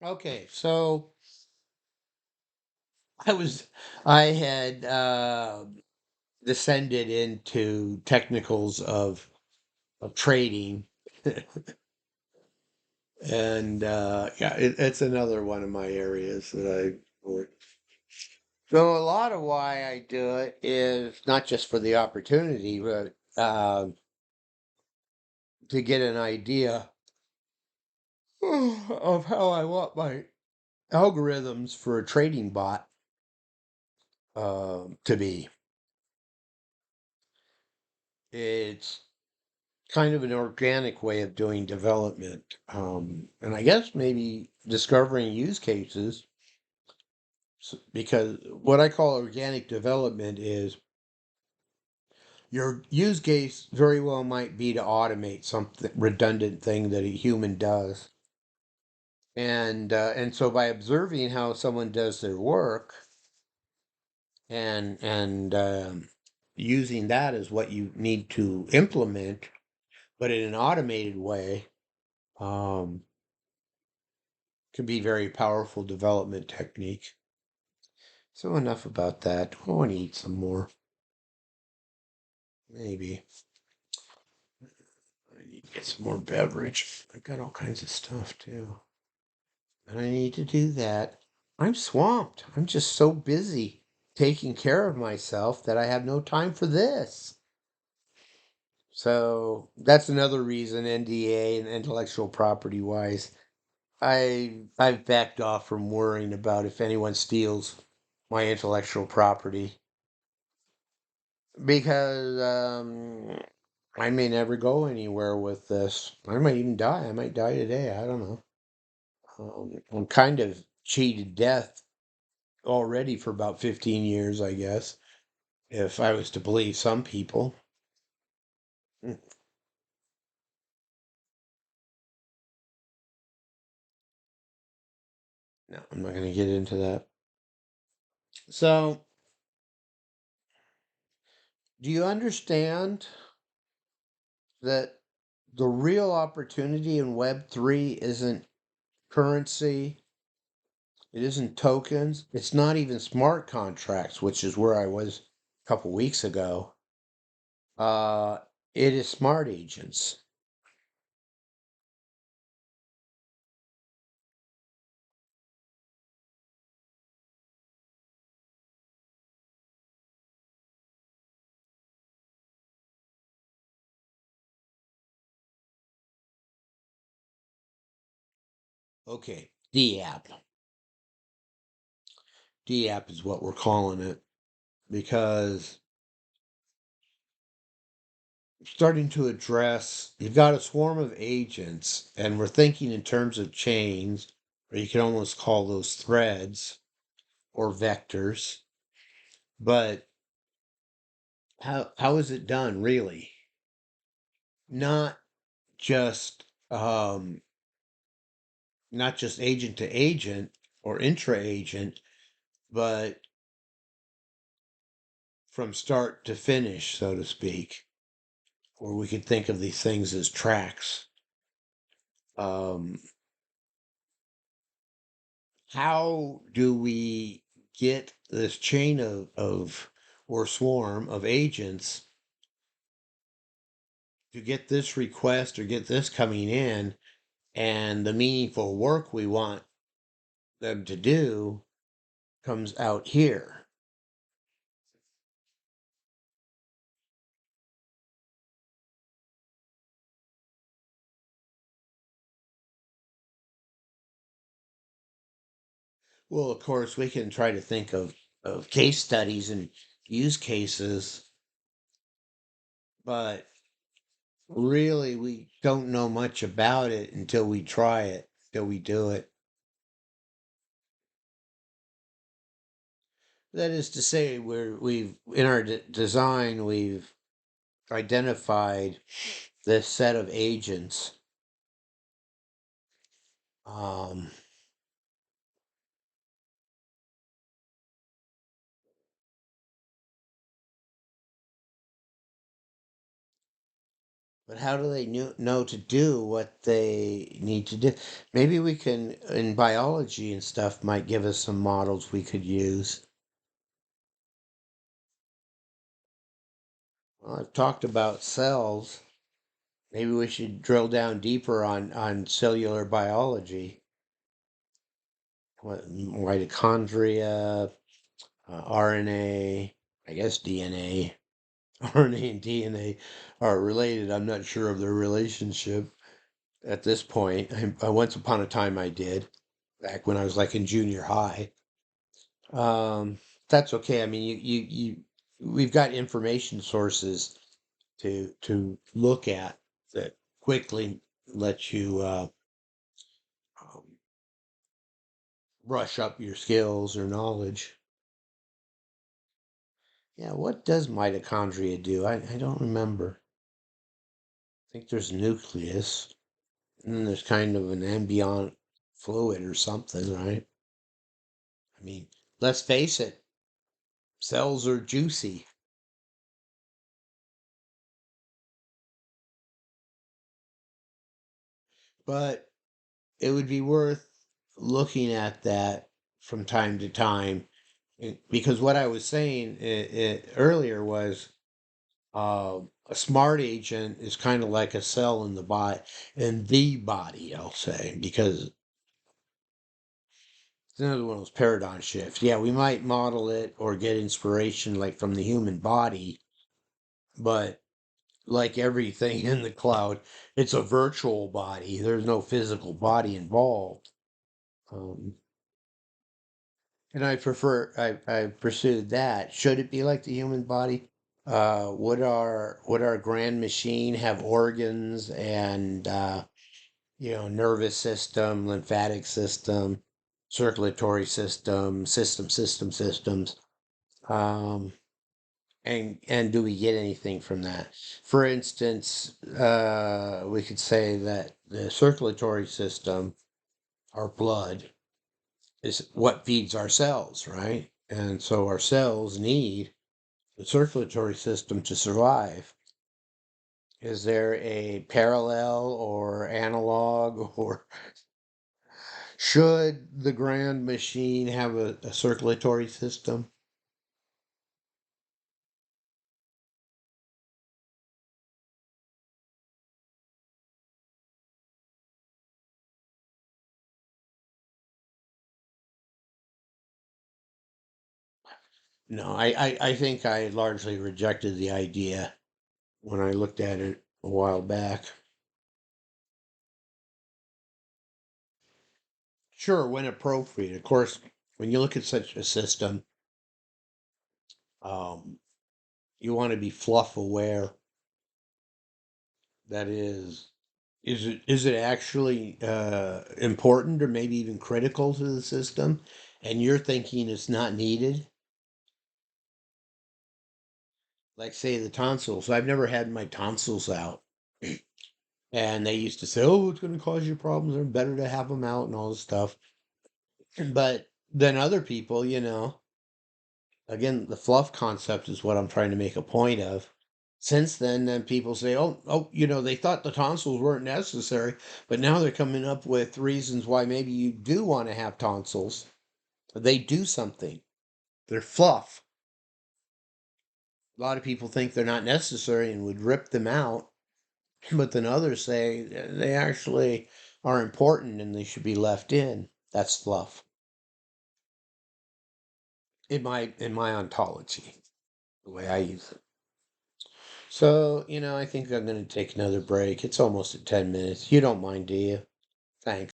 Okay, so I was I had descended into technicals of trading, and yeah, it's another one of my areas that I work. So a lot of why I do it is not just for the opportunity, but to get an idea of how I want my algorithms for a trading bot to be. It's kind of an organic way of doing development. And I guess maybe discovering use cases because what I call organic development is your use case very well might be to automate something redundant thing that a human does. And so by observing how someone does their work and using that as what you need to implement, but in an automated way, um, can be very powerful development technique. So enough about that. I want to eat some more. Maybe. I need to get some more beverage. I got all kinds of stuff too. And I need to do that. I'm swamped. I'm just so busy taking care of myself that I have no time for this. So that's another reason NDA and intellectual property wise, I've backed off from worrying about if anyone steals my intellectual property because I may never go anywhere with this. I might even die. I might die today. I don't know. I'm kind of cheated death already for about 15 years, I guess, if I was to believe some people. Mm, No, I'm not going to get into that. So, do you understand that the real opportunity in Web3 isn't currency? It isn't tokens. It's not even smart contracts, which is where I was a couple weeks ago. Uh, it is smart agents. Okay, D app. D app is what we're calling it because starting to address you've got a swarm of agents, and we're thinking in terms of chains, or you can almost call those threads or vectors. But how is it done really? Not just not just agent to agent or intra agent, but from start to finish, so to speak, or we could think of these things as tracks. Um, how do we get this chain of or swarm of agents to get this request or get this coming in and the meaningful work we want them to do comes out here? Well, of course, we can try to think of case studies and use cases, but really we don't know much about it until we try it, until we do it. That is to say, we've in our design we've identified this set of agents. Um, But how do they know to do what they need to do? Maybe we can, in biology and stuff, might give us some models we could use. Well, I've talked about cells. Maybe we should drill down deeper on cellular biology. What, mitochondria, RNA, I guess DNA. RNA and DNA are related. I'm not sure of their relationship at this point. Once upon a time I did, back when I was like in junior high. Um, that's okay. I mean, we've got information sources to look at that quickly let you um, brush up your skills or knowledge. Yeah, what does mitochondria do? I don't remember. I think there's nucleus, and then there's kind of an ambient fluid or something, right? I mean, let's face it, cells are juicy, but it would be worth looking at that from time to time because what I was saying earlier was a smart agent is kind of like a cell in the body, I'll say, because it's another one of those paradigm shifts. Yeah, we might model it or get inspiration like from the human body, but like everything in the cloud, it's a virtual body. There's no physical body involved. Um, and I pursued that. Should it be like the human body? Would our grand machine have organs and nervous system, lymphatic system, circulatory systems? Um, and do we get anything from that? For instance, we could say that the circulatory system, our blood, is what feeds our cells, right? And so our cells need the circulatory system to survive. Is there a parallel or analog, or should the grand machine have a circulatory system? No, I think I largely rejected the idea when I looked at it a while back. Sure, when appropriate. Of course, when you look at such a system, um, you want to be fluff aware. That is it actually important or maybe even critical to the system? And you're thinking it's not needed? Like say the tonsils. I've never had my tonsils out. And they used to say, "Oh, it's going to cause you problems. They're better to have them out and all this stuff." But then other people, again, the fluff concept is what I'm trying to make a point of. Since then people say, oh, they thought the tonsils weren't necessary, but now they're coming up with reasons why maybe you do want to have tonsils. They do something. They're fluff. A lot of people think they're not necessary and would rip them out, but then others say they actually are important and they should be left in. That's fluff in my ontology, the way I use it. So, I think I'm going to take another break. It's almost at 10 minutes. You don't mind, do you? Thanks.